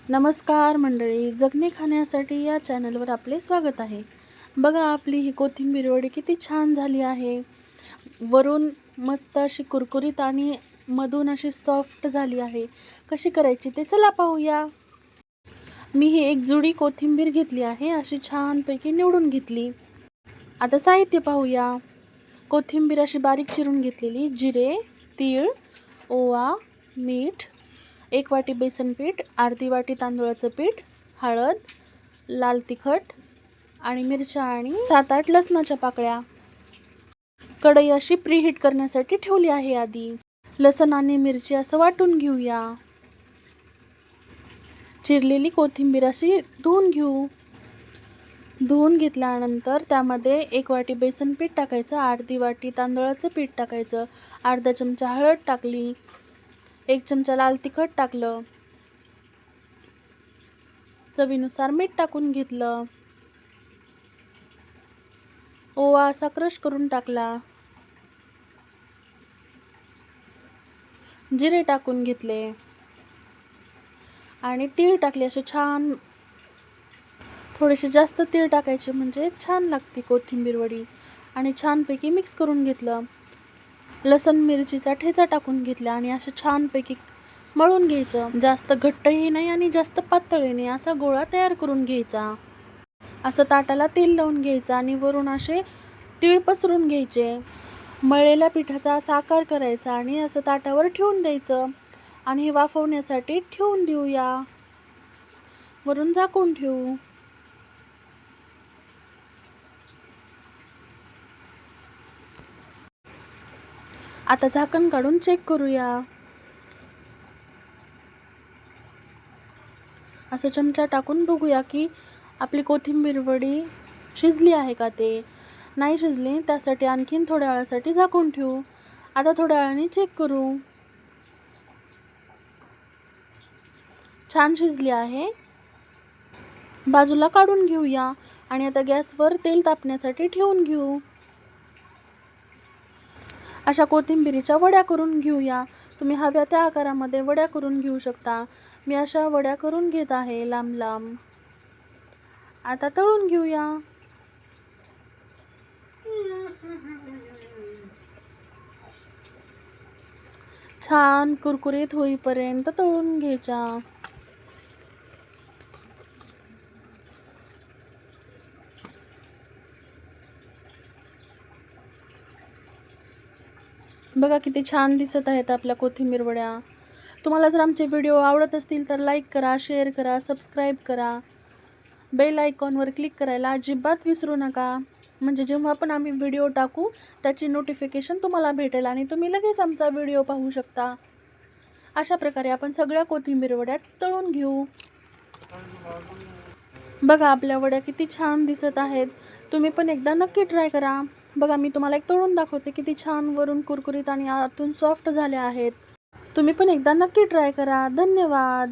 नमस्कार मंडळी, जगणे खाण्यासाठी या चॅनलवर आपले स्वागत आहे. बघा आपली ही कोथिंबीर वडी किती छान झाली आहे. वरून मस्त अशी कुरकुरीत आणि मधून अशी सॉफ्ट झाली आहे. कशी करायची ते चला पाहूया. मी ही एक जुडी कोथिंबीर घेतली आहे, अशी छानपैकी निवडून घेतली. आता साहित्य पाहूया. कोथिंबीर अशी बारीक चिरून घेतलेली, जिरे, तीळ, ओवा, मीठ, 1 वाटी बेसन पीठ, अर्धी वाटी तांदूळाचं पीठ, हळद, लाल तिखट आणि मिरच्या आणि 7-8 लसणाच्या पाकळ्या. कढई अशी प्रीहीट करण्यासाठी ठेवली आहे. आधी लसण आणि मिरची असं वाटून घेऊया. चिरलेली कोथिंबीर अशी धुवून घेऊ. धुवून घेतल्यानंतर त्यामध्ये 1 वाटी बेसन पीठ टाकायचं, अर्धी वाटी तांदूळाचं पीठ टाकायचं, अर्धा चमचा हळद टाकली, 1 चमचा लाल तिखट टाकलं, चवीनुसार मीठ टाकून घेतलं, ओवा असा क्रश करून टाकला, जिरे टाकून घेतले आणि तीळ टाकले. असे छान थोडेसे जास्त तीळ टाकायचे म्हणजे छान लागते कोथिंबीर वडी. आणि छानपैकी मिक्स करून घेतलं. लसण मिरचीचा ठेचा टाकून घेतला आणि असं छानपैकी मळून घ्यायचं. जास्त घट्टही नाही आणि जास्त पातळही नाही, असा गोळा तयार करून घ्यायचा. असं ताटाला तेल लावून घ्यायचं आणि वरून असे तीळ पसरून घ्यायचे. मळलेल्या पिठाचा असा आकार करायचा आणि असं ताटावर ठेवून द्यायचं आणि हे वाफवण्यासाठी ठेवून देऊया. वरून झाकून ठेवू. आता झाकण काढून चेक करूया. असं चमचा टाकून बघूया की आपली कोथिंबीर वडी शिजली आहे का. ते नाही शिजली, त्यासाठी आणखीन थोड्या वेळासाठी झाकून ठेवू. आता थोड्या वेळाने चेक करू. छान शिजली आहे. बाजूला काढून घेऊया आणि आता गॅसवर तेल तापण्यासाठी ठेवून घेऊ. अशा कोथिंबीरीच्या वड्या करून घेऊया. तुम्ही हव्या त्या आकारामध्ये वड्या करून घेऊ शकता. मी अशा वड्या करून घेत आहे लांब लांब. आता तळून घेऊया. छान कुरकुरीत होईपर्यंत तळून घ्यायच्या. बघा किती छान दिसत आहेत आपल्या कोथिंबीर वड्या. तुम्हाला जर आमचे व्हिडिओ आवडत असतील तर लाईक करा, शेअर करा, सबस्क्राईब करा. बेल आयकॉनवर क्लिक करायला अजिबात विसरू नका, म्हणजे जेव्हा पण आम्ही व्हिडिओ टाकू त्याची नोटिफिकेशन तुम्हाला भेटेल आणि तुम्ही लगेच आमचा व्हिडिओ पाहू शकता. अशा प्रकारे आपण सगळ्या कोथिंबीर वड्या तळून घेऊ. बघा आपल्या वड्या किती छान दिसत आहेत. तुम्ही पण एकदा नक्की ट्राय करा. बघा मी तुम्हाला एक तळून दाखवते. किती छान वरून कुरकुरीत आणि आतून सॉफ्ट झाल्या आहेत. तुम्ही पण एकदा नक्की ट्राय करा. धन्यवाद.